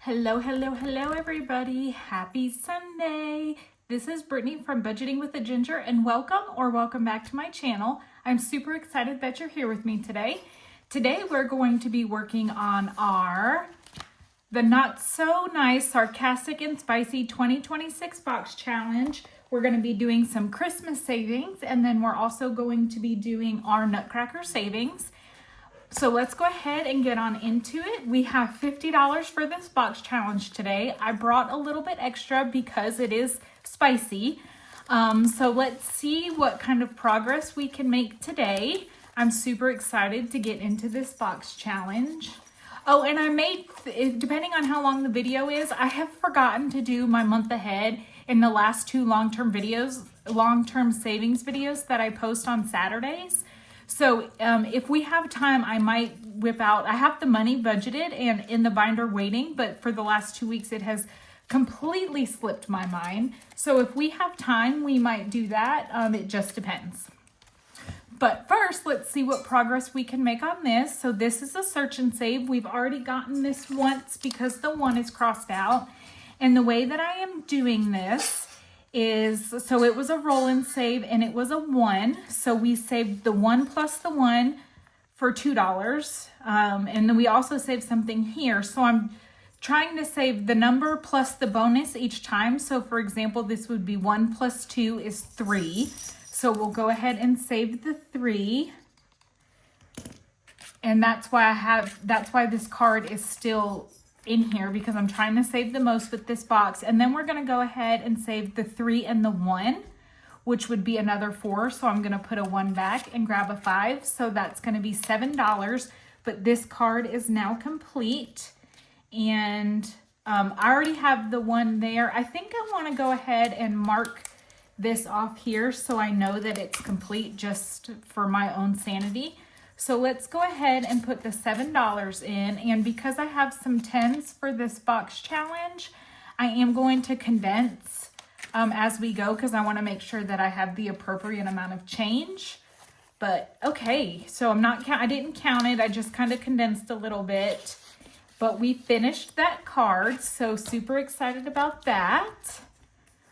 Hello, hello, hello, everybody. Happy Sunday. This is Brittany from Budgeting with a Ginger, and welcome back to my channel. I'm super excited that you're here with me today. Today, we're going to be working on the Not So Nice, Sarcastic, and Spicy 2026 Box Challenge. We're going to be doing some Christmas savings, and then we're also going to be doing our Nutcracker Savings. So let's go ahead and get on into it. We have $50 for this box challenge today. I brought a little bit extra because it is spicy. So let's see what kind of progress we can make today. I'm super excited to get into this box challenge. Oh, and I made, depending on how long the video is, I have forgotten to do my month ahead in the last two long-term savings videos that I post on Saturdays. So if we have time, I might whip out, I have the money budgeted and in the binder waiting, but for the last 2 weeks, it has completely slipped my mind. So if we have time, we might do that. It just depends. But first, let's see what progress we can make on this. So this is a search and save. We've already gotten this once because the 1 is crossed out. And the way that I am doing this is, so it was a roll and save and it was a 1. So we saved the 1 plus the 1 for $2. And then we also saved something here. So I'm trying to save the number plus the bonus each time. So for example, this would be 1 plus 2 is 3. So we'll go ahead and save the 3. And that's why this card is still in here, because I'm trying to save the most with this box. And then we're going to go ahead and save the 3 and the 1, which would be another 4. So I'm going to put a 1 back and grab a 5. So that's going to be $7. But this card is now complete. And I already have the 1 there. I think I want to go ahead and mark this off here so I know that it's complete, just for my own sanity. So let's go ahead and put the $7 in. And because I have some 10s for this box challenge, I am going to condense as we go, because I want to make sure that I have the appropriate amount of change. But okay, so I didn't count it. I just kind of condensed a little bit. But we finished that card, so super excited about that.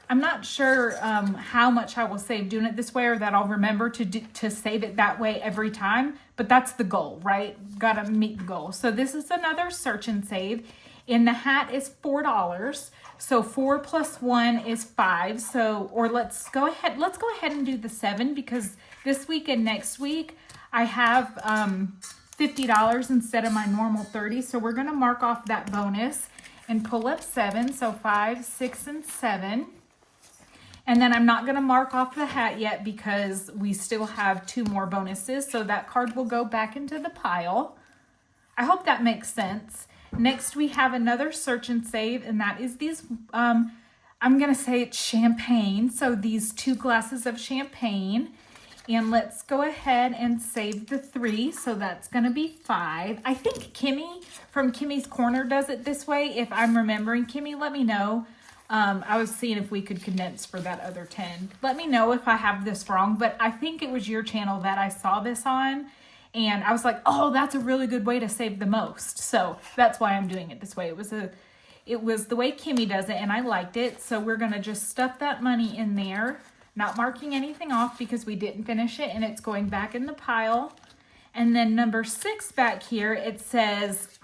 I'm not sure how much I will save doing it this way, or that I'll remember to save it that way every time. But that's the goal, right? Gotta meet the goal. So this is another search and save. And the hat is $4. So 4 plus 1 is 5. So, or let's go ahead and do the 7, because this week and next week I have $50 instead of my normal 30. So we're gonna mark off that bonus and pull up 7. So 5, 6, and 7. And then I'm not going to mark off the hat yet because we still have 2 more bonuses. So that card will go back into the pile. I hope that makes sense. Next, we have another search and save, and that is these, I'm going to say it's champagne. So these 2 glasses of champagne. And let's go ahead and save the 3. So that's going to be 5. I think Kimmy from Kimmy's Corner does it this way. If I'm remembering, Kimmy, let me know. I was seeing if we could condense for that other 10. Let me know if I have this wrong, but I think it was your channel that I saw this on, and I was like, oh, that's a really good way to save the most. So that's why I'm doing it this way. It was the way Kimmy does it, and I liked it. So we're going to just stuff that money in there, not marking anything off because we didn't finish it, and it's going back in the pile. And then number 6 back here, it says,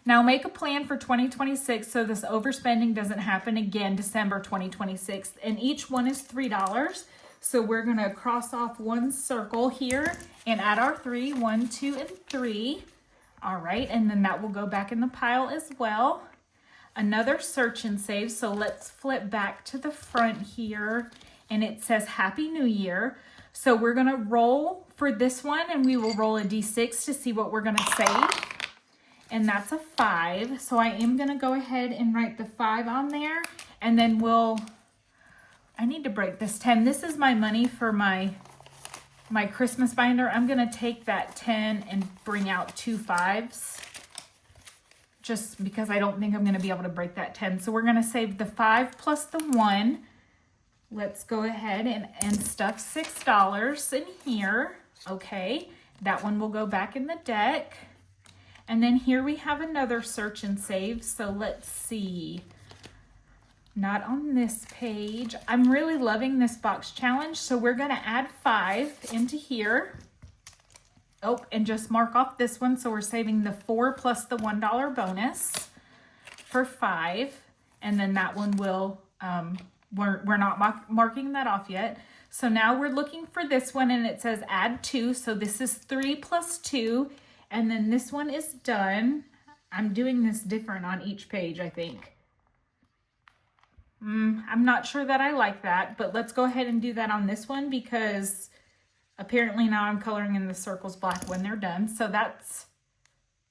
now make a plan for 2026 so this overspending doesn't happen again December 2026. And each one is $3. So we're going to cross off 1 circle here and add our 3. 1, 2, and 3. All right, and then that will go back in the pile as well. Another search and save. So let's flip back to the front here, and it says Happy New Year. So we're going to roll for this one, and we will roll a D6 to see what we're going to save. And that's a 5. So I am going to go ahead and write the 5 on there. And then I need to break this 10. This is my money for my Christmas binder. I'm going to take that 10 and bring out 2 5s. Just because I don't think I'm going to be able to break that 10. So we're going to save the 5 plus the 1. Let's go ahead and stuff $6 in here. Okay. That one will go back in the deck. And then here we have another search and save. So let's see. Not on this page. I'm really loving this box challenge. So we're going to add 5 into here. Oh, and just mark off this one. So we're saving the 4 plus the $1 bonus for 5. And then that one will, we're not marking that off yet. So now we're looking for this one and it says add 2. So this is 3 plus 2. And then this one is done. I'm doing this different on each page, I think. I'm not sure that I like that, but let's go ahead and do that on this one because apparently now I'm coloring in the circles black when they're done. So that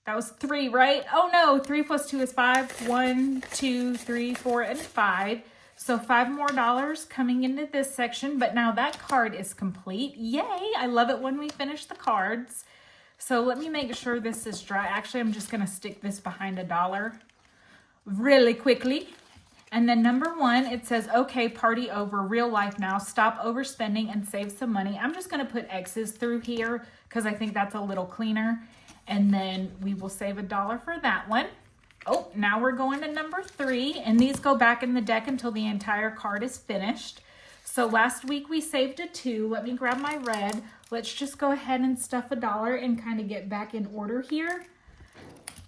was 3, right? Oh no, 3 plus 2 is 5. 1, 2, 3, 4, and 5. So $5 more coming into this section, but now that card is complete. Yay, I love it when we finish the cards. So let me make sure this is dry. Actually, I'm just gonna stick this behind $1 really quickly. And then number 1, it says, okay, party over, real life now. Stop overspending and save some money. I'm just gonna put X's through here because I think that's a little cleaner. And then we will save $1 for that one. Oh, now we're going to number 3, and these go back in the deck until the entire card is finished. So last week we saved a 2. Let me grab my red. Let's just go ahead and stuff $1 and kind of get back in order here.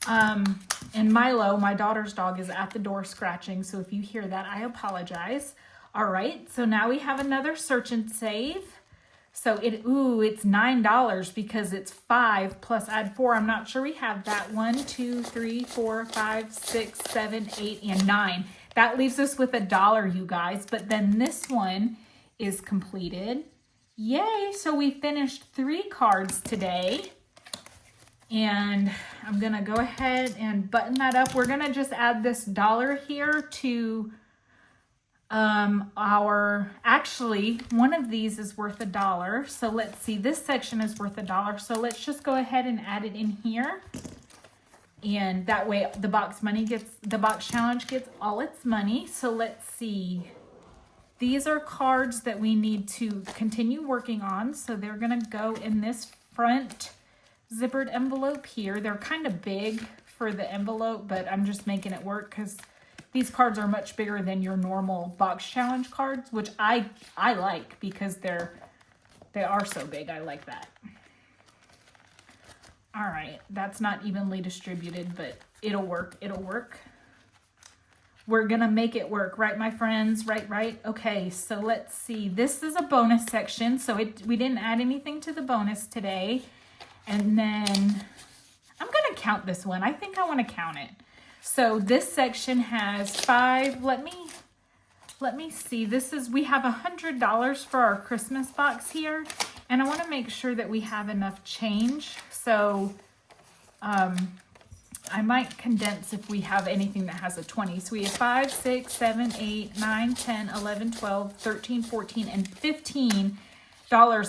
And Milo, my daughter's dog, is at the door scratching. So if you hear that, I apologize. All right, so now we have another search and save. So it's $9 because it's 5 plus add 4. I'm not sure we have that. 1, 2, 3, 4, 5, 6, 7, 8, and 9. That leaves us with $1, you guys. But then this one is completed. Yay! So we finished 3 cards today. And I'm going to go ahead and button that up. We're going to just add this $1 here to actually, one of these is worth $1. So let's see, this section is worth $1. So let's just go ahead and add it in here. And that way the box challenge gets all its money. So let's see. These are cards that we need to continue working on. So they're going to go in this front zippered envelope here. They're kind of big for the envelope, but I'm just making it work because these cards are much bigger than your normal box challenge cards, which I like because they are so big. I like that. All right, that's not evenly distributed, but it'll work. It'll work. We're gonna make it work, right, my friends? Right. Okay, so let's see. This is a bonus section, so we didn't add anything to the bonus today. And then I'm gonna count this one. I think I want to count it. So this section has 5. Let me see. We have $100 for our Christmas box here, and I want to make sure that we have enough change. So I might condense if we have anything that has a 20. So we have 5, 6, 7, 8, 9, 10, 11, 12, 13, 14, and $15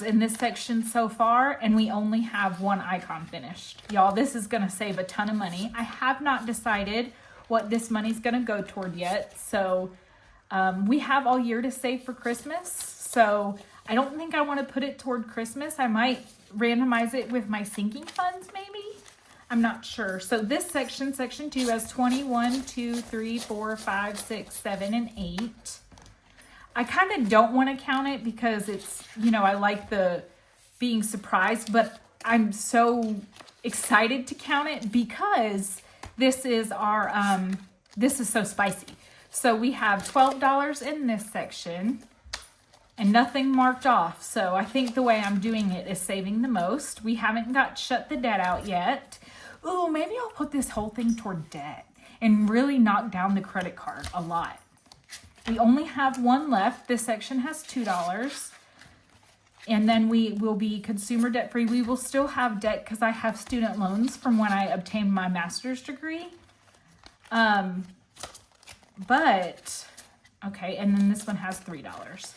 in this section so far, and we only have 1 icon finished. Y'all, this is going to save a ton of money. I have not decided what this money's going to go toward yet, so we have all year to save for Christmas, so I don't think I want to put it toward Christmas. I might randomize it with my sinking funds, maybe. I'm not sure. So this section 2, has 21, 2, 3, 4, 5, 6, 7, and 8. I kind of don't want to count it because it's, I like the being surprised, but I'm so excited to count it because this is our, this is so spicy. So we have $12 in this section and nothing marked off. So I think the way I'm doing it is saving the most. We haven't got shut the debt out yet. Ooh, maybe I'll put this whole thing toward debt and really knock down the credit card a lot. We only have 1 left. This section has $2. And then we will be consumer debt free. We will still have debt because I have student loans from when I obtained my master's degree. But, okay, and then this one has $3.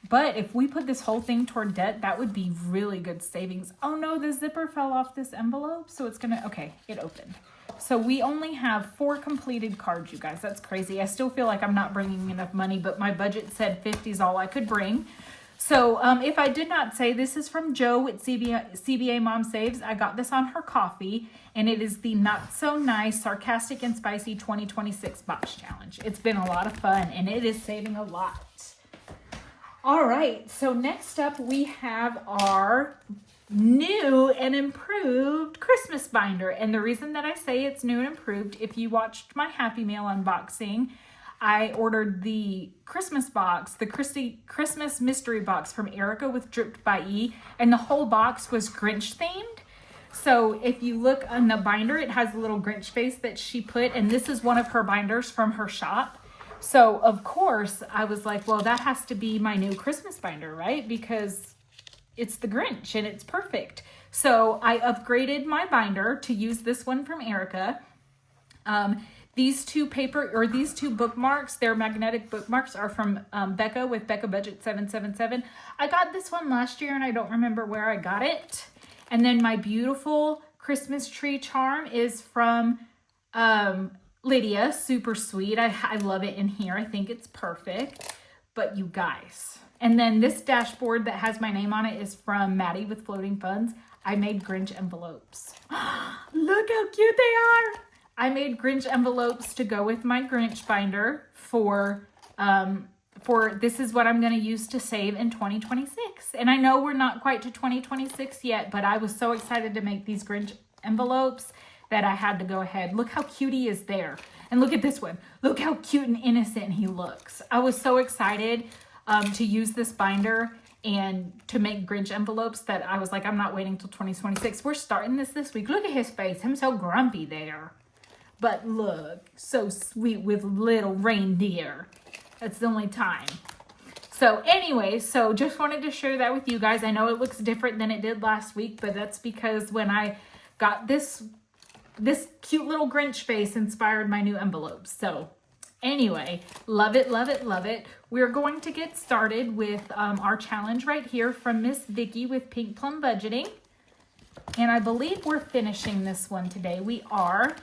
But if we put this whole thing toward debt, that would be really good savings. Oh no, the zipper fell off this envelope. So it's gonna, okay, it opened. So we only have 4 completed cards, you guys. That's crazy. I still feel like I'm not bringing enough money, but my budget said 50 is all I could bring. So if I did not say, this is from Joe with CBA Mom Saves. I got this on her Kofi, and it is the Not So Nice Sarcastic and Spicy 2026 Box Challenge. It's been a lot of fun, and it is saving a lot. All right, so next up we have our new and improved Christmas binder. And the reason that I say it's new and improved, if you watched my Happy Meal unboxing, I ordered the Christmas box, the Christmas mystery box from Erica with Dripped by E, and the whole box was Grinch themed. So if you look on the binder, it has a little Grinch face that she put, and this is one of her binders from her shop. So of course I was like, well, that has to be my new Christmas binder, right? Because it's the Grinch and it's perfect. So I upgraded my binder to use this one from Erica. These two bookmarks, they're magnetic bookmarks, are from Becca with Becca Budget 777. I got this one last year and I don't remember where I got it. And then my beautiful Christmas tree charm is from Lydia, super sweet. I love it in here. I think it's perfect. But you guys, and then this dashboard that has my name on it is from Maddie with Floating Funds. I made Grinch envelopes. Look how cute they are. I made Grinch envelopes to go with my Grinch binder for this is what I'm going to use to save in 2026. And I know we're not quite to 2026 yet, but I was so excited to make these Grinch envelopes that I had to go ahead. Look how cute he is there. And look at this one. Look how cute and innocent he looks. I was so excited to use this binder and to make Grinch envelopes that I was like, I'm not waiting till 2026. We're starting this week. Look at his face. I'm so grumpy there. But look, so sweet with little reindeer. That's the only time. So anyway, so just wanted to share that with you guys. I know it looks different than it did last week, but that's because when I got this cute little Grinch face inspired my new envelopes. So anyway, love it, love it, love it. We're going to get started with our challenge right here from Miss Vicky with Pink Plum Budgeting. And I believe we're finishing this one today. We are.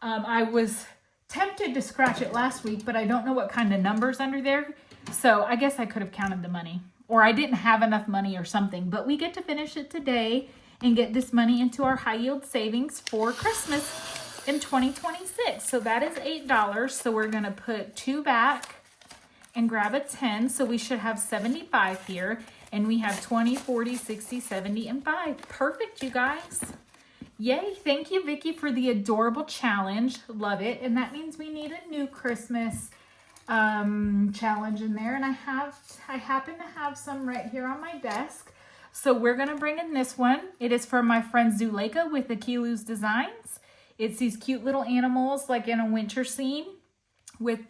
I was tempted to scratch it last week, but I don't know what kind of numbers under there. So I guess I could have counted the money, or I didn't have enough money or something, but we get to finish it today and get this money into our high yield savings for Christmas in 2026. So that is $8. So we're going to put 2 back and grab a 10. So we should have 75 here, and we have 20, 40, 60, 70, and 5. Perfect, you guys. Yay, thank you, Vicky, for the adorable challenge. Love it. And that means we need a new Christmas challenge in there. And I happen to have some right here on my desk. So we're going to bring in this one. It is from my friend Zuleika with the Kilu's Designs. It's these cute little animals like in a winter scene with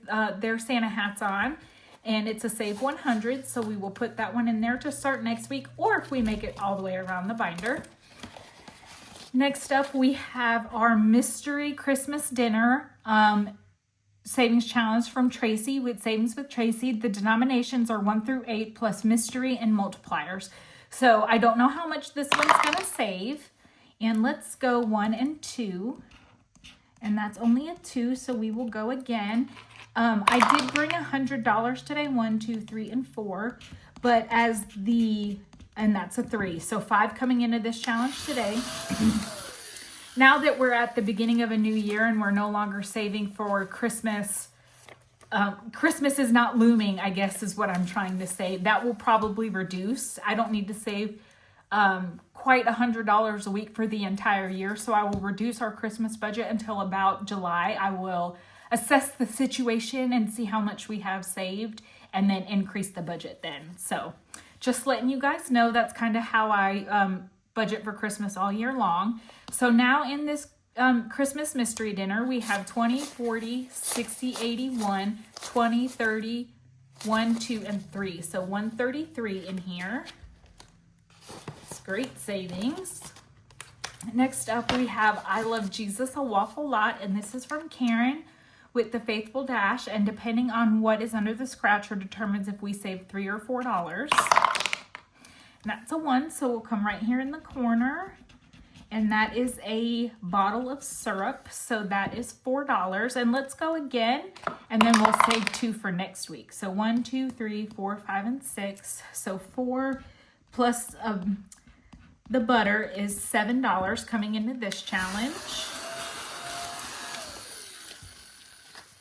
their Santa hats on. And it's a Save 100. So we will put that one in there to start next week, or if we make it all the way around the binder. Next up, we have our Mystery Christmas Dinner Savings Challenge from Tracy with Savings with Tracy. The denominations are 1 through 8 plus mystery and multipliers. So I don't know how much this one's going to save. And let's go 1 and 2. And that's only a 2, so we will go again. I did bring $100 today, 1, 2, 3, and 4. But and that's a 3. So 5 coming into this challenge today. Now that we're at the beginning of a new year and we're no longer saving for Christmas, Christmas is not looming, I guess is what I'm trying to say. That will probably reduce. I don't need to save quite $100 a week for the entire year. So I will reduce our Christmas budget until about July. I will assess the situation and see how much we have saved and then increase the budget then. So just letting you guys know, that's kind of how I budget for Christmas all year long. So now in this Christmas mystery dinner, we have 20, 40, 60, 81, 20, 30, 1, 2, and 3. So 133 in here. It's great savings. Next up, we have I Love Jesus a Waffle Lot, and this is from Karen with the Faithful Dash, and depending on what is under the scratcher determines if we save $3 or $4. And that's a 1, so we'll come right here in the corner. and that is a bottle of syrup. So that is $4. And let's go again, and then we'll save 2 for next week. So 1, 2, 3, 4, 5, and 6. So 4 plus the butter is $7 coming into this challenge.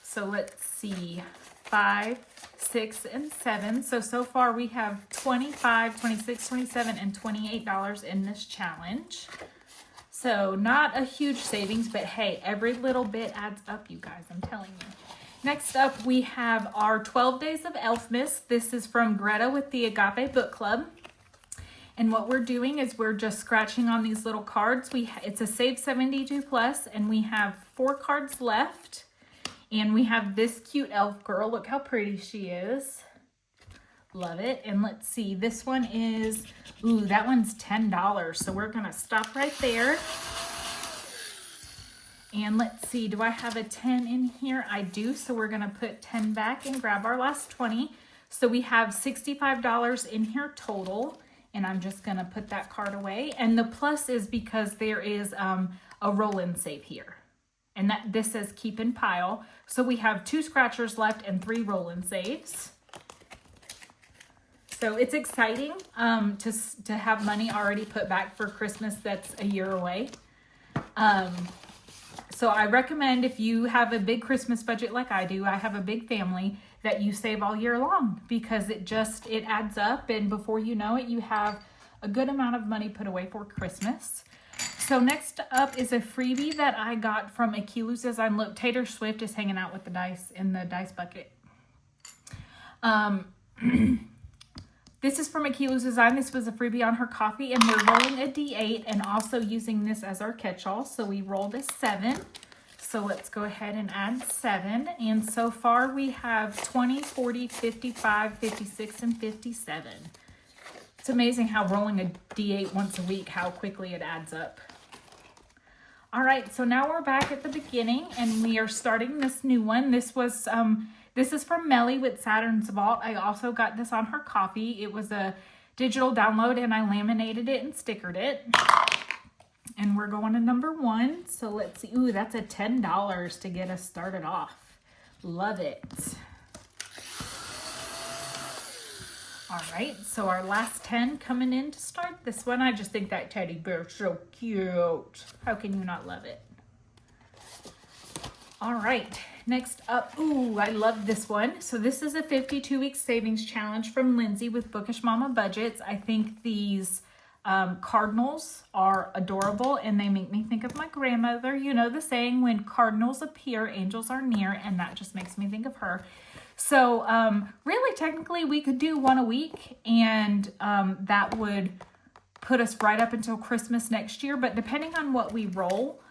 So let's see, 5, 6, and 7. So far we have $25, $26, $27, and $28 in this challenge. So not a huge savings, but hey, every little bit adds up, you guys, I'm telling you. Next up, we have our 12 Days of Elfmas. This is from Greta with the Agape Book Club. And what we're doing is we're just scratching on these little cards. It's a Save 72 Plus, and we have 4 cards left. And we have this cute elf girl. Look how pretty she is. Love it. And let's see, this one is, ooh, that one's $10. So we're gonna stop right there. And let's see, do I have a 10 in here? I do, so we're gonna put 10 back and grab our last 20. So we have $65 in here total, and I'm just gonna put that card away. And the plus is because there is a roll-in save here. And this says keep in pile. So we have 2 scratchers left and 3 roll-in saves. So it's exciting to have money already put back for Christmas that's a year away. So I recommend, if you have a big Christmas budget like I do, I have a big family, that you save all year long, because it adds up, and before you know it, you have a good amount of money put away for Christmas. So next up is a freebie that I got from Akilu's Design. Look, Taylor Swift is hanging out with the dice in the dice bucket. This is from Akilu's Design. This was a freebie on her Kofi, and we're rolling a D8 and also using this as our catch-all. So we rolled a 7. So let's go ahead and add 7. And so far we have 20, 40, 55, 56, and 57. It's amazing how rolling a D8 once a week, how quickly it adds up. All right, so now we're back at the beginning, and we are starting this new one. This is from Melly with Saturn's Vault. I also got this on her Kofi. It was a digital download, and I laminated it and stickered it. And we're going to number 1. So let's see. Ooh, that's a $10 to get us started off. Love it. All right, so our last 10 coming in to start this one. I just think that teddy bear is so cute. How can you not love it? All right, next up, ooh, I love this one. So this is a 52-week savings challenge from Lindsay with Bookish Mama Budgets. I think these cardinals are adorable, and they make me think of my grandmother. You know the saying, when cardinals appear, angels are near, and that just makes me think of her. So really, technically, we could do 1 a week, and that would put us right up until Christmas next year. But depending on what we roll,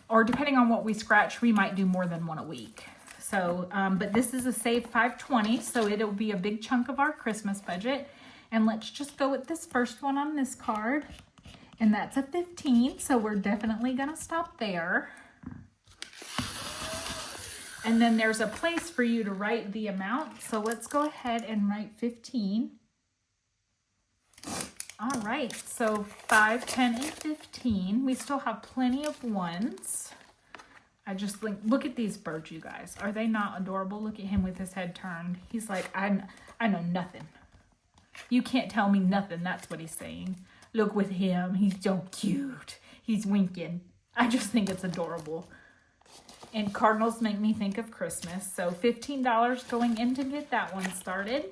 or depending on what we scratch, we might do more than 1 a week. So, but this is a Save 520, so it'll be a big chunk of our Christmas budget. And let's just go with this first one on this card. And that's a 15, so we're definitely gonna stop there. And then there's a place for you to write the amount. So let's go ahead and write 15. All right, so 5, 10, and 15. We still have plenty of 1s. I just think, look at these birds, you guys. Are they not adorable? Look at him with his head turned. He's like, I know nothing. You can't tell me nothing. That's what he's saying. Look with him. He's so cute. He's winking. I just think it's adorable. And cardinals make me think of Christmas. So $15 going in to get that one started.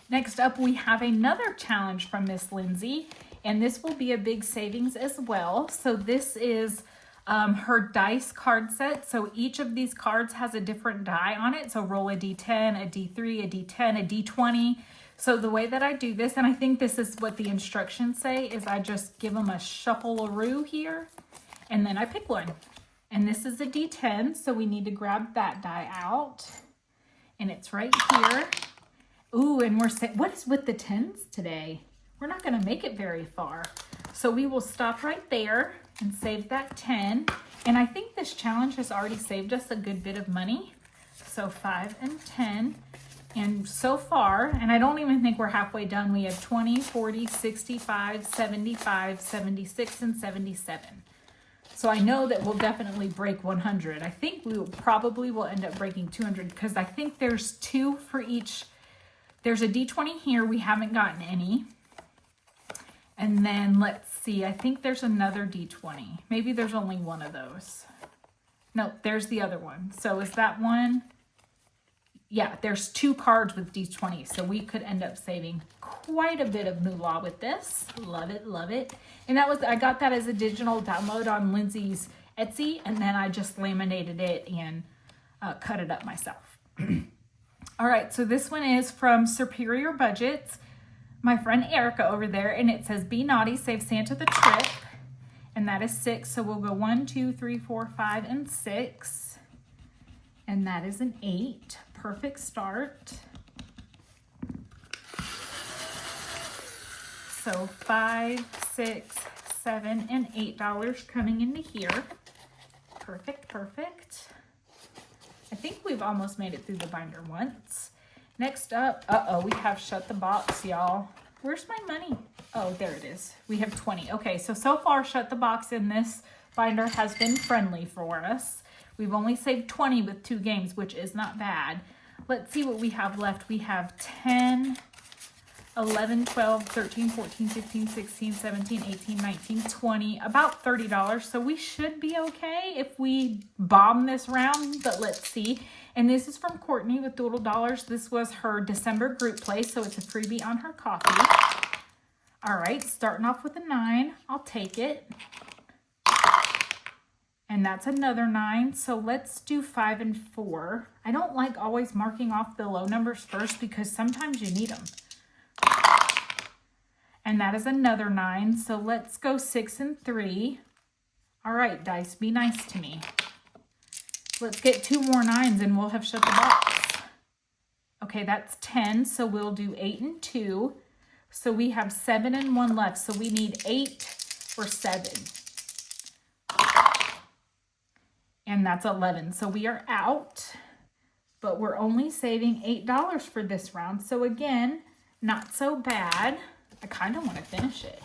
Next up, we have another challenge from Miss Lindsay, and this will be a big savings as well. So this is her dice card set. So each of these cards has a different die on it. So roll a D10, a D3, a D10, a D20. So the way that I do this, and I think this is what the instructions say, is I just give them a shuffle-a-roo here, and then I pick one. And this is a D10, so we need to grab that die out. And it's right here. Ooh, and we're saying, what is with the 10s today? We're not gonna make it very far. So we will stop right there and save that 10. And I think this challenge has already saved us a good bit of money. So 5 and 10. And so far, and I don't even think we're halfway done, we have 20, 40, 65, 75, 76, and 77. So I know that we'll definitely break 100. I think we probably will end up breaking 200 because I think there's 2 for each. There's a D20 here. We haven't gotten any. And then let's see. I think there's another D20. Maybe there's only one of those. No, there's the other one. So is that one? Yeah, there's 2 cards with D20, so we could end up saving quite a bit of moolah with this. Love it, love it. And I got that as a digital download on Lindsay's Etsy, and then I just laminated it and cut it up myself. All right, so this one is from Superior Budgets, my friend Erica over there, and it says, "Be naughty, save Santa the trip," and that is 6. So we'll go 1, 2, 3, 4, 5, and 6, and that is an 8. Perfect start. So $5, $6, $7, and $8 coming into here. Perfect, perfect. I think we've almost made it through the binder once. Next up, we have Shut the Box, y'all. Where's my money? Oh, there it is. We have 20. Okay, so far Shut the Box in this binder has been friendly for us. We've only saved 20 with 2 games, which is not bad. Let's see what we have left. We have 10, 11, 12, 13, 14, 15, 16, 17, 18, 19, 20, about $30. So we should be okay if we bomb this round, but let's see. And this is from Courtney with Doodle Dollars. This was her December group play, so it's a freebie on her Kofi. All right, starting off with a 9. I'll take it. And that's another 9. So let's do 5 and 4. I don't like always marking off the low numbers first because sometimes you need them. And that is another 9. So let's go 6 and 3. All right, dice, be nice to me. Let's get 2 more 9s and we'll have Shut the Box. Okay, that's 10. So we'll do 8 and 2. So we have 7 and 1 left. So we need 8 or 7. And that's 11. So we are out, but we're only saving $8 for this round. So again, not so bad. I kind of want to finish it,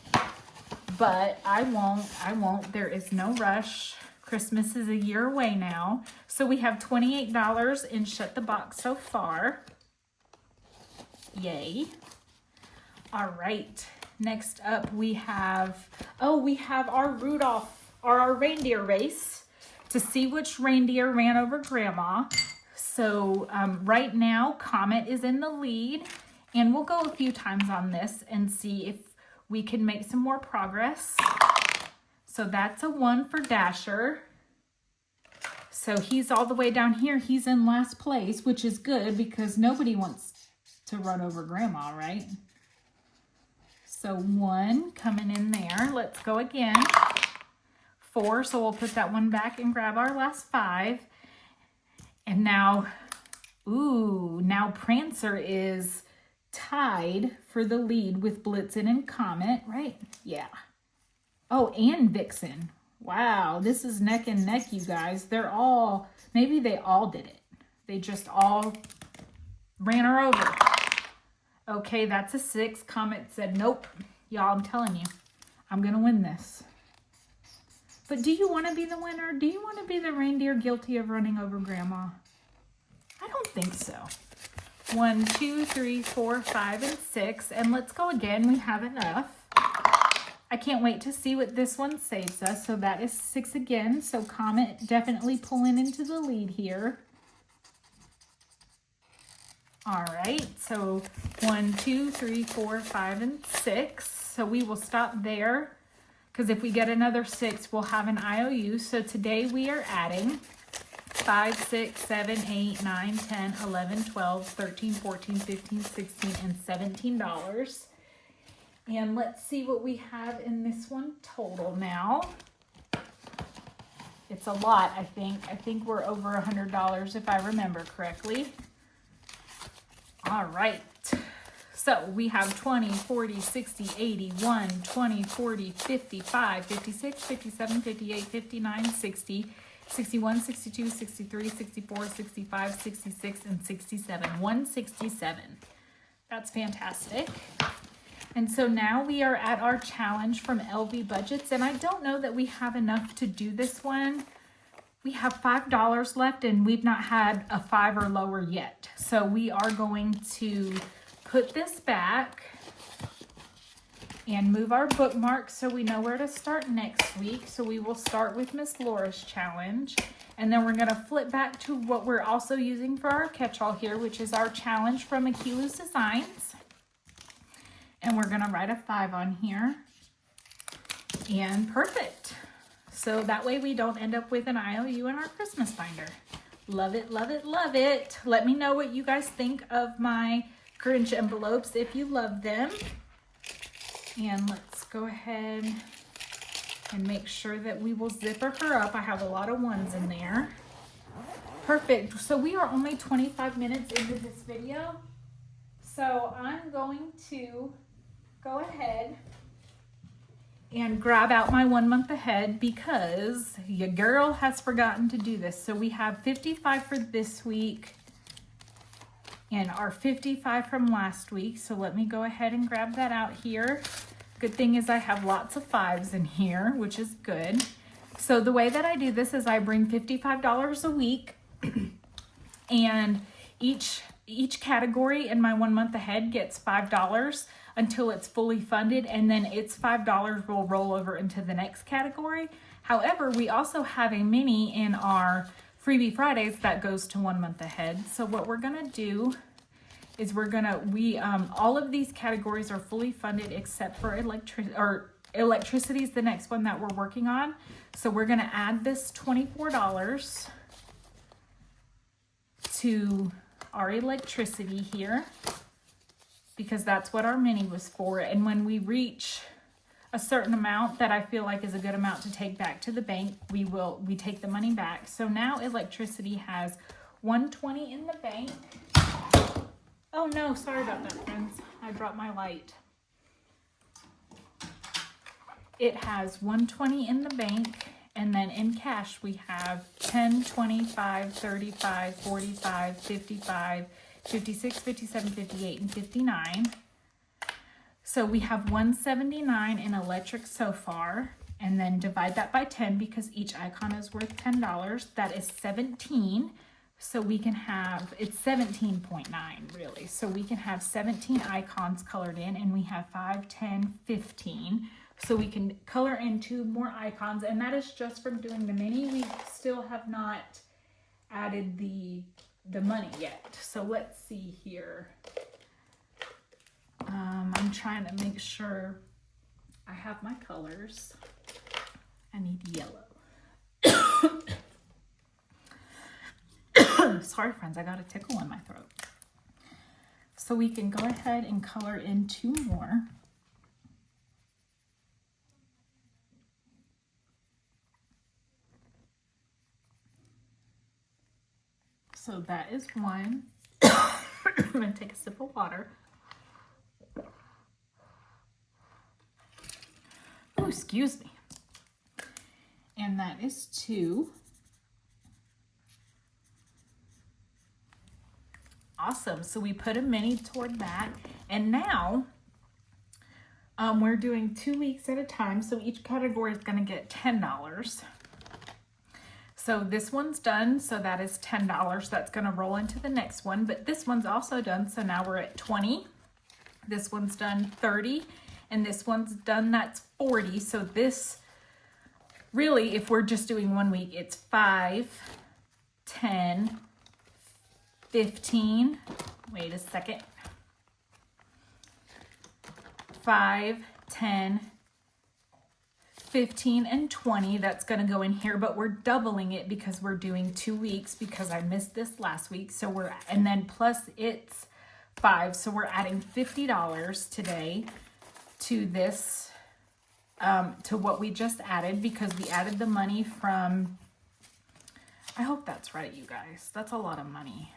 but I won't. There is no rush. Christmas is a year away now. So we have $28 in Shut the Box so far. Yay. All right. Next up we have, our Rudolph, or our reindeer race, to see which reindeer ran over Grandma. So right now, Comet is in the lead, and we'll go a few times on this and see if we can make some more progress. So that's a 1 for Dasher. So he's all the way down here. He's in last place, which is good because nobody wants to run over Grandma, right? So 1 coming in there. Let's go again. 4, so we'll put that one back and grab our last 5. And now, now Prancer is tied for the lead with Blitzen and Comet, right? Yeah. Oh, and Vixen. Wow, this is neck and neck, you guys. Maybe they all did it. They just all ran her over. Okay, that's a 6. Comet said, nope. Y'all, I'm telling you, I'm going to win this. But do you want to be the winner? Do you want to be the reindeer guilty of running over Grandma? I don't think so. 1, 2, 3, 4, 5, and 6. And let's go again. We have enough. I can't wait to see what this one saves us. So that is 6 again. So Comet definitely pulling into the lead here. All right. So 1, 2, 3, 4, 5, and 6. So we will stop there, because if we get another 6, we'll have an IOU. So today we are adding 5, 6, 7, 8, 9, 10, 11, 12, 13, 14, 15, 16, and $17. And let's see what we have in this one total now. It's a lot, I think. I think we're over $100 if I remember correctly. All right. So we have 20, 40, 60, 80, 1, 20, 40, 55, 56, 57, 58, 59, 60, 61, 62, 63, 64, 65, 66, and 67. 167. That's fantastic. And so now we are at our challenge from LV Budgets, and I don't know that we have enough to do this one. We have $5 left, and we've not had a 5 or lower yet. So we are going to put this back and move our bookmarks so we know where to start next week. So we will start with Miss Laura's challenge, and then we're going to flip back to what we're also using for our catch-all here, which is our challenge from Akilu's Designs. And we're going to write a 5 on here. And perfect. So that way we don't end up with an IOU in our Christmas binder. Love it, love it, love it. Let me know what you guys think of my Grinch envelopes if you love them. And let's go ahead and make sure that we will zipper her up. I have a lot of ones in there. Perfect. So we are only 25 minutes into this video. So I'm going to go ahead and grab out my 1 month ahead because your girl has forgotten to do this. So we have 55 for this week and our 55 from last week. So let me go ahead and grab that out here. Good thing is I have lots of 5s in here, which is good. So the way that I do this is I bring $55 a week and each category in my 1 month ahead gets $5 until it's fully funded, and then its $5 will roll over into the next category. However, we also have a mini in our Freebie Fridays that goes to 1 month ahead. So what we're gonna do is all of these categories are fully funded except for electricity is the next one that we're working on. So we're gonna add this $24 to our electricity here, because that's what our mini was for. And when we reach a certain amount that I feel like is a good amount to take back to the bank, we take the money back. So now electricity has $120 in the bank. Oh no, sorry about that, friends. I dropped my light. It has $120 in the bank, and then in cash we have 10, 25, 35, 45, 55, 56, 57, 58, and 59. So we have $179 in electric so far, and then divide that by 10 because each icon is worth $10. That is 17. So we can have, it's 17.9 really. So we can have 17 icons colored in, and we have 5, 10, 15. So we can color in 2 more icons, and that is just from doing the mini. We still have not added the money yet. So let's see here. I'm trying to make sure I have my colors. I need yellow. Sorry, friends, I got a tickle in my throat. So we can go ahead and color in 2 more. So that is 1. I'm going to take a sip of water. Oh, excuse me. And that is 2. Awesome. So we put a mini toward that. And now we're doing 2 weeks at a time. So each category is going to get $10. So this one's done, so that is $10. That's going to roll into the next one, but this one's also done, so now we're at 20. This one's done 30, and this one's done, that's 40. So this, really, if we're just doing 1 week, it's 5, 10, 15, wait a second, 5, 10, 15, and 20. That's going to go in here, but we're doubling it because we're doing 2 weeks because I missed this last week. So and then plus it's 5. So we're adding $50 today to this, to what we just added, because we added the money from, I hope that's right, you guys. That's a lot of money.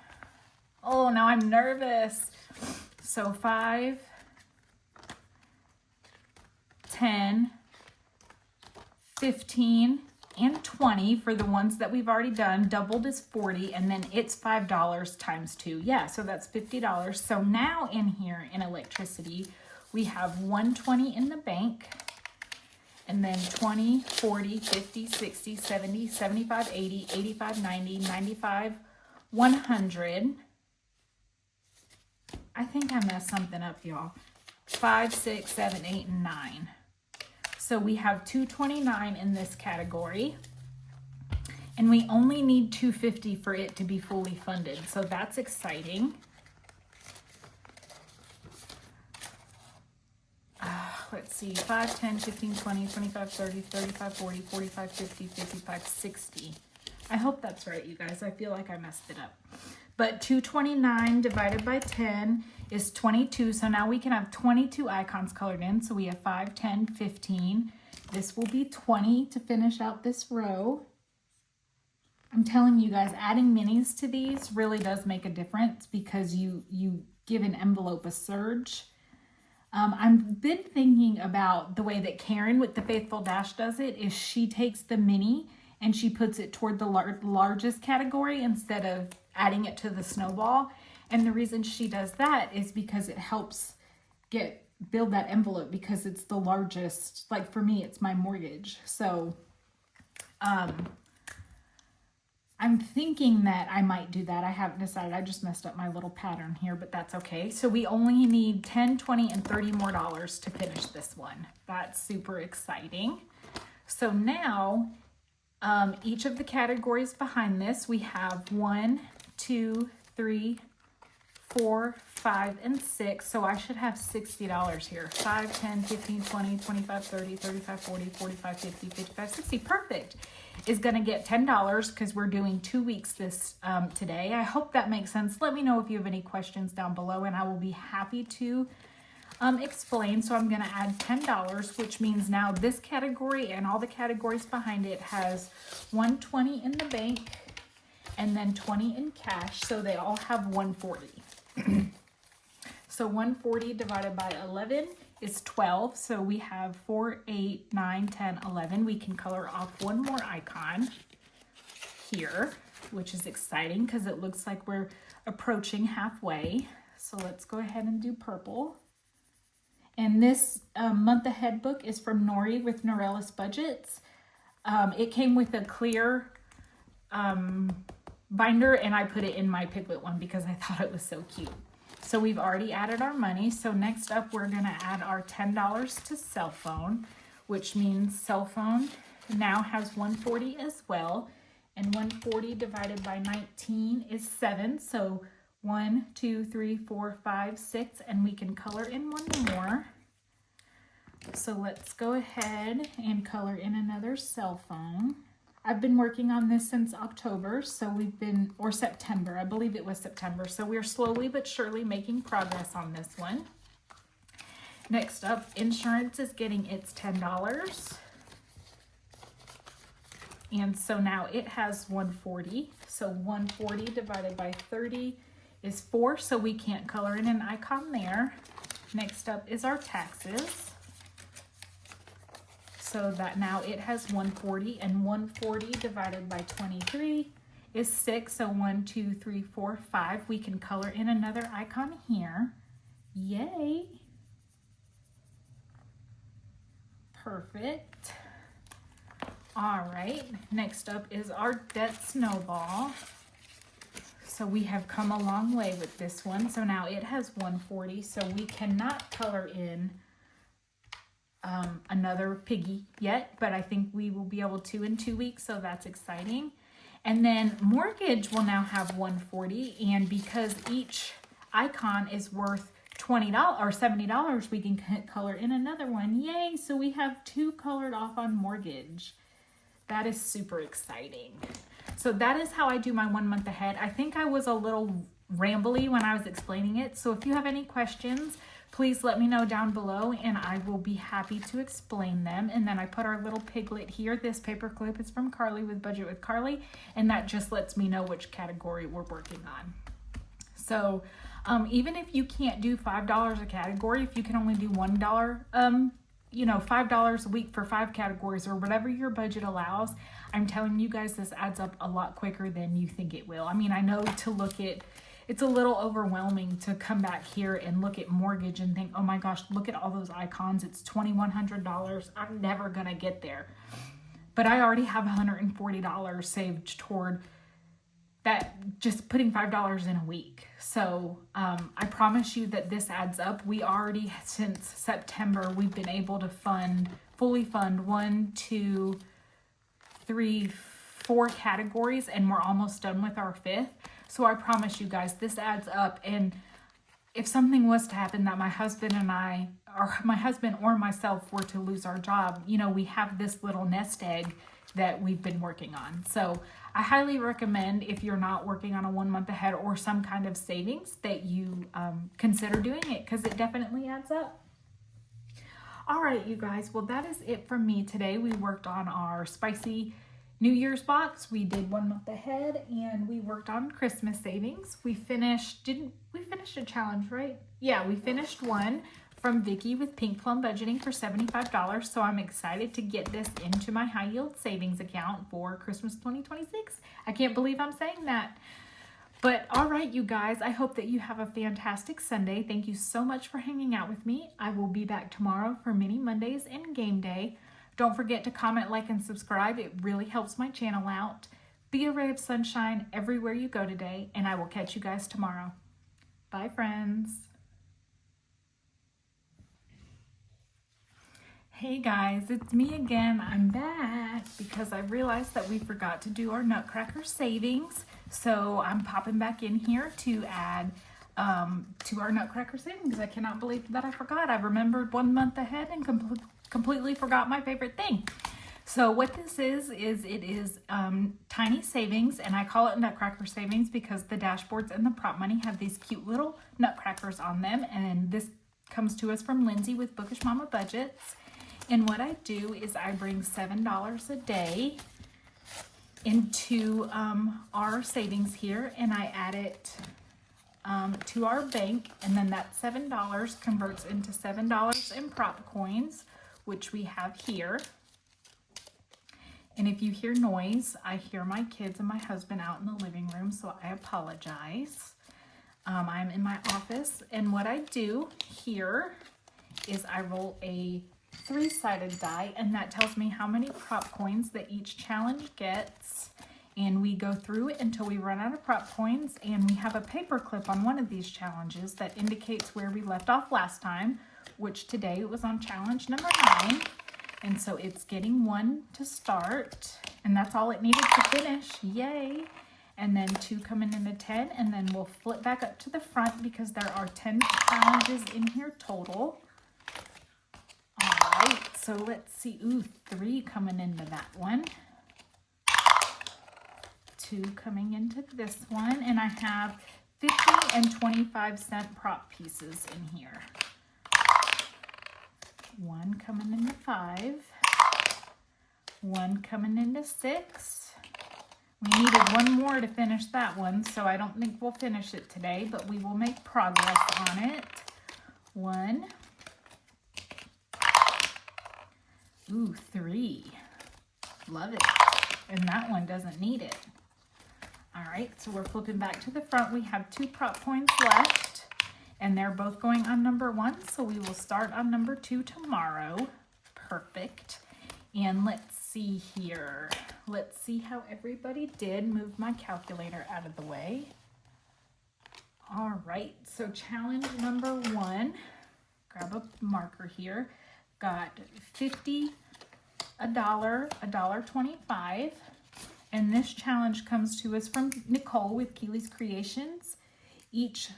Oh, now I'm nervous. So 5, 10, 15, and 20 for the ones that we've already done. Doubled is 40, and then it's $5 times 2. Yeah, so that's $50. So now in here in electricity, we have 120 in the bank, and then 20, 40, 50, 60, 70, 75, 80, 85, 90, 95, 100. I think I messed something up, y'all. 5, 6, 7, 8, and 9. So we have 229 in this category, and we only need 250 for it to be fully funded. So that's exciting. Let's see, 5, 10, 15, 20, 25, 30, 35, 40, 45, 50, 55, 60. I hope that's right, you guys. I feel like I messed it up. But 229 divided by 10 is 22. So now we can have 22 icons colored in. So we have 5, 10, 15. This will be 20 to finish out this row. I'm telling you guys, adding minis to these really does make a difference because you give an envelope a surge. I've been thinking about the way that Karen with the Faithful Dash does it is she takes the mini and she puts it toward the largest category instead of adding it to the snowball. And the reason she does that is because it helps build that envelope because it's the largest. Like for me, it's my mortgage. So I'm thinking that I might do that. I haven't decided. I just messed up my little pattern here, but that's okay. So we only need 10, 20, and 30 more dollars to finish this one. That's super exciting. So now each of the categories behind this, we have 1, 2, 3, 4, 5, and 6. So I should have $60 here. 5, 10, 15, 20, 25, 30, 35, 40, 45, 50, 55, 60. Perfect. Is going to get $10 because we're doing 2 weeks this today. I hope that makes sense. Let me know if you have any questions down below, and I will be happy to explain. So I'm going to add $10, which means now this category and all the categories behind it has 120 in the bank and then 20 in cash. So they all have 140. So 140 divided by 11 is 12. So we have 4, 8, 9, 10, 11. We can color off one more icon here, which is exciting because it looks like we're approaching halfway. So let's go ahead and do purple. And this month ahead book is from Nori with Norellis Budgets. It came with a clear binder, and I put it in my Piglet one because I thought it was so cute. So we've already added our money. So next up, we're going to add our $10 to cell phone, which means cell phone now has 140 as well. And 140 divided by 19 is 7. So 1, 2, 3, 4, 5, 6, and we can color in one more. So let's go ahead and color in another cell phone. I've been working on this since October, or September. I believe it was September. So we're slowly but surely making progress on this one. Next up, insurance is getting its $10. And so now it has 140. So 140 divided by 30 is 4. So we can't color in an icon there. Next up is our taxes. So that now it has 140, and 140 divided by 23 is 6. So 1, 2, 3, 4, 5. We can color in another icon here. Yay. Perfect. All right. Next up is our debt snowball. So we have come a long way with this one. So now it has 140. So we cannot color in another piggy yet, but I think we will be able to in 2 weeks, so that's exciting. And then mortgage will now have 140, and because each icon is worth $20 or $70, we can color in another one. Yay! So we have 2 colored off on mortgage. That is super exciting. So that is how I do my 1 month ahead. I think I was a little rambly when I was explaining it, so if you have any questions, please let me know down below and I will be happy to explain them. And then I put our little piglet here. This paper clip is from Carly with Budget with Carly, and that just lets me know which category we're working on. So even if you can't do $5 a category, if you can only do $1, $5 a week for 5 categories or whatever your budget allows, I'm telling you guys, this adds up a lot quicker than you think it will. I mean, I know to look at, it's a little overwhelming to come back here and look at mortgage and think, oh my gosh, look at all those icons. It's $2,100. I'm never going to get there. But I already have $140 saved toward that, just putting $5 in a week. So I promise you that this adds up. We already, since September, we've been able to fully fund 1, 2, 3, 4 categories, and we're almost done with our 5th. So I promise you guys, this adds up. And if something was to happen that my husband or myself were to lose our job, you know, we have this little nest egg that we've been working on. So I highly recommend, if you're not working on a 1 month ahead or some kind of savings, that you consider doing it, because it definitely adds up. All right, you guys. Well, that is it from me today. We worked on our spicy New Year's box. We did 1 month ahead, and we worked on Christmas savings. We finished, didn't we finish a challenge, right? Yeah, we finished one from Vicky with Pink Plum Budgeting for $75. So I'm excited to get this into my high yield savings account for Christmas 2026. I can't believe I'm saying that. But all right, you guys, I hope that you have a fantastic Sunday. Thank you so much for hanging out with me. I will be back tomorrow for Mini Mondays and Game Day. Don't forget to comment, like, and subscribe. It really helps my channel out. Be a ray of sunshine everywhere you go today, and I will catch you guys tomorrow. Bye, friends. Hey guys, it's me again. I'm back because I realized that we forgot to do our Nutcracker Savings. So I'm popping back in here to add to our Nutcracker Savings. I cannot believe that I forgot. I remembered 1 month ahead and completely forgot my favorite thing. So what this is it is tiny savings, and I call it Nutcracker Savings because the dashboards and the prop money have these cute little nutcrackers on them. And this comes to us from Lindsay with Bookish Mama Budgets. And what I do is I bring $7 a day into our savings here, and I add it to our bank, and then that $7 converts into $7 in prop coins, which we have here. And if you hear noise, I hear my kids and my husband out in the living room, so I apologize. I'm in my office, and what I do here is I roll a 3-sided die, and that tells me how many prop coins that each challenge gets, and we go through it until we run out of prop coins. And we have a paper clip on one of these challenges that indicates where we left off last time, which today it was on challenge number 9, and so it's getting 1 to start, and that's all it needed to finish. Yay! And then 2 coming into 10, and then we'll flip back up to the front because there are 10 challenges in here total. All right, so let's see. Ooh, 3 coming into that one. 2 coming into this one. And I have 50 and 25-cent prop pieces in here. 1 coming into 5. 1 coming into 6. We needed 1 more to finish that one, so I don't think we'll finish it today, but we will make progress on it. 1. Ooh, 3. Love it. And that one doesn't need it. All right, so we're flipping back to the front. We have 2 prop coins left, and they're both going on number 1, so we will start on number 2 tomorrow. Perfect. And let's see here. Let's see how everybody did. Move my calculator out of the way. All right, so challenge number 1. Grab a marker here. Got 50, $1, $1.25, and this challenge comes to us from Nicole with Keely's Creations. Each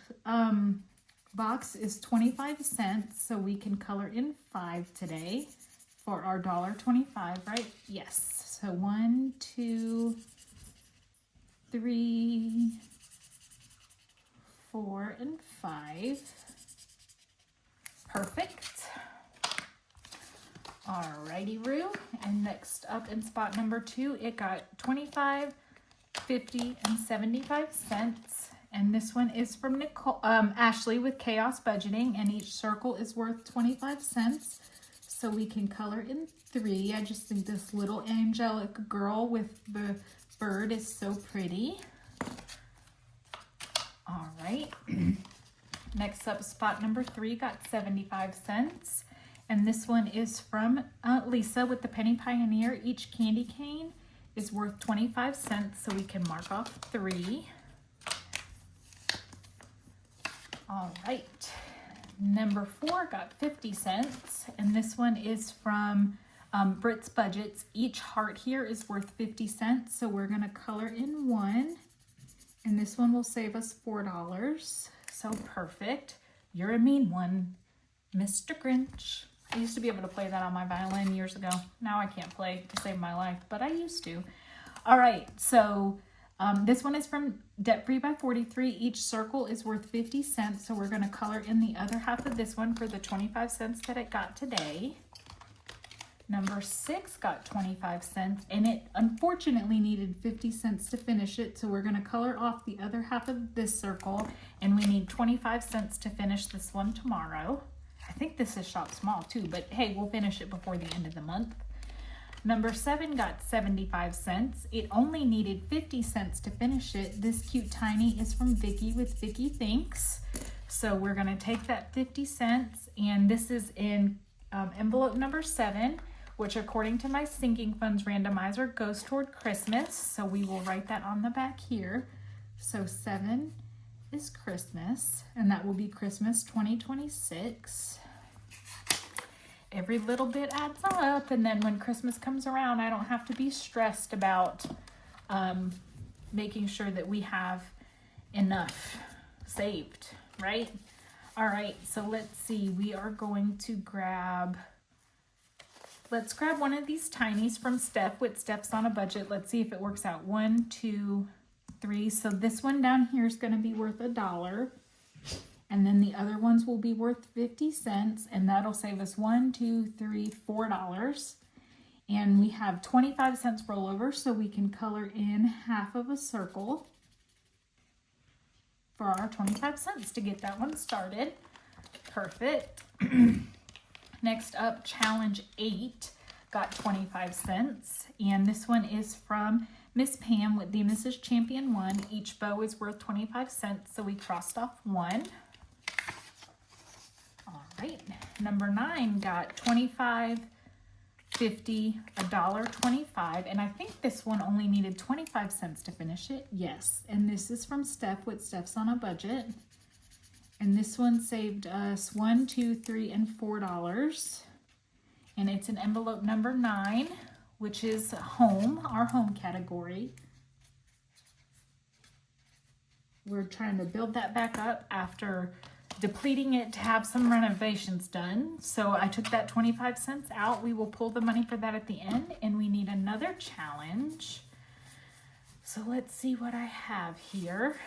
box is 25 cents, so we can color in 5 today for our $1.25, right? Yes. So 1, 2, 3, 4, and 5. Perfect. Alrighty, Roo. And next up in spot number 2, it got 25, 50, and 75 cents. And this one is from Nicole, Ashley with Chaos Budgeting, and each circle is worth 25 cents. so we can color in 3. I just think this little angelic girl with the bird is so pretty. All right. Next up, spot number 3 got 75 cents. And this one is from Lisa with the Penny Pioneer. Each candy cane is worth 25 cents, so we can mark off 3. All right. Number 4 got 50 cents. And this one is from Brit's Budgets. Each heart here is worth 50 cents, so we're going to color in 1. And this one will save us $4. So perfect. You're a mean one, Mr. Grinch. I used to be able to play that on my violin years ago. Now I can't play to save my life, but I used to. All right, so this one is from Debt Free by 43. Each circle is worth 50 cents, so we're going to color in the other half of this one for the 25 cents that it got today. Number 6 got 25 cents, and it unfortunately needed 50 cents to finish it, so we're going to color off the other half of this circle, and we need 25 cents to finish this one tomorrow. I think this is shop small too, but hey, we'll finish it before the end of the month. Number 7 got 75 cents. It only needed 50 cents to finish it. This cute tiny is from Vicky with Vicky Thinks. So we're going to take that 50 cents, and this is in envelope number 7, which according to my sinking funds randomizer goes toward Christmas. So we will write that on the back here. So 7 is Christmas, and that will be Christmas 2026. Every little bit adds up, and then when Christmas comes around, I don't have to be stressed about making sure that we have enough saved, right? All right, so let's see. We are going to let's grab one of these tinies from Steph with Steph's on a Budget. Let's see if it works out. 1, 2, 3. So this one down here is going to be worth $1. And then the other ones will be worth 50 cents. And that'll save us $1, 2, 3, $4. And we have 25 cents rollover, so we can color in half of a circle for our 25 cents to get that one started. Perfect. Next up, challenge 8 got 25 cents. And this one is from Miss Pam with the Mrs. Champion 1. Each bow is worth 25 cents, so we crossed off 1. All right, number 9 got 25, 50, $1.25, and I think this one only needed 25 cents to finish it. Yes, and this is from Steph with Steph's on a Budget, and this one saved us $1, $2, $3, and $4, and it's in envelope number 9, which is home, our home category. We're trying to build that back up after depleting it to have some renovations done. So I took that 25 cents out. We will pull the money for that at the end, and we need another challenge. So let's see what I have here.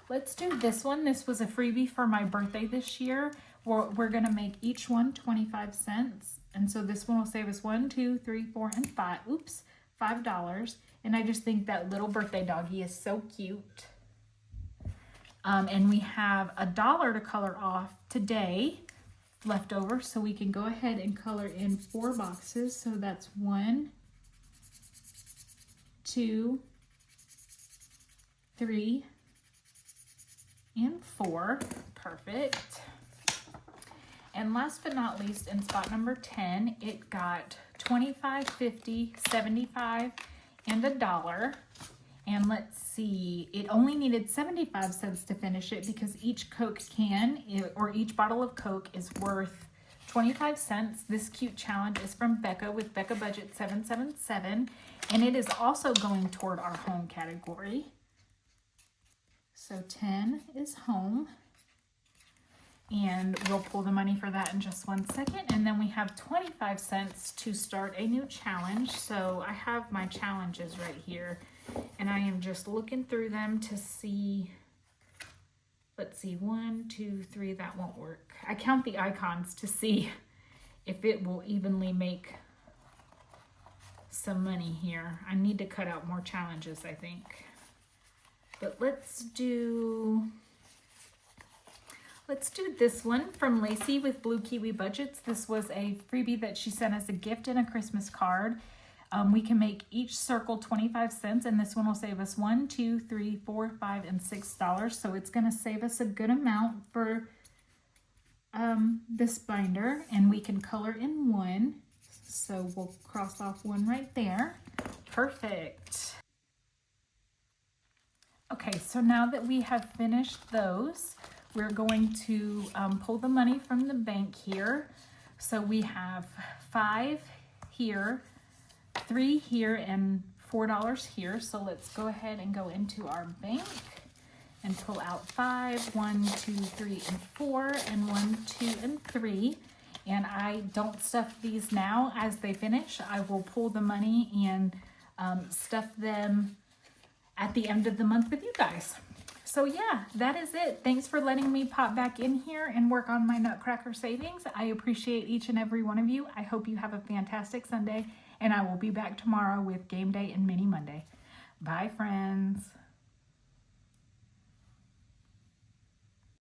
Let's do this one. This was a freebie for my birthday this year. We're going to make each one 25 cents. And so this one will save us 1, 2, 3, 4, and 5. Oops, $5. And I just think that little birthday doggy is so cute. And we have $1 to color off today left over. So we can go ahead and color in 4 boxes. So that's 1, 2, 3, and 4. Perfect. And last but not least, in spot number 10, it got 25, 50, 75, and $1. And let's see, it only needed 75 cents to finish it because each Coke can, or each bottle of Coke, is worth 25 cents. This cute challenge is from Becca with Becca Budget 777, and it is also going toward our home category. So 10 is home, and we'll pull the money for that in just 1 second. And then we have 25 cents to start a new challenge. So I have my challenges right here, and I am just looking through them to see. Let's see, 1, 2, 3, that won't work. I count the icons to see if it will evenly make some money here. I need to cut out more challenges, I think. But let's do Let's do this one from Lacey with Blue Kiwi Budgets. This was a freebie that she sent as a gift in a Christmas card. We can make each circle 25 cents, and this one will save us $1, $2, $3, $4, $5, and $6. So it's going to save us a good amount for this binder, and we can color in one. So we'll cross off one right there. Perfect. Okay, so now that we have finished those, we're going to pull the money from the bank here. So we have 5 here, 3 here, and $4 here. So let's go ahead and go into our bank and pull out 5, 1, 2, 3, and 4, and 1, 2, and 3. And I don't stuff these now. As they finish, I will pull the money and stuff them at the end of the month with you guys. So yeah, that is it. Thanks for letting me pop back in here and work on my Nutcracker savings. I appreciate each and every one of you. I hope you have a fantastic Sunday, and I will be back tomorrow with Game Day and Mini Monday. Bye, friends.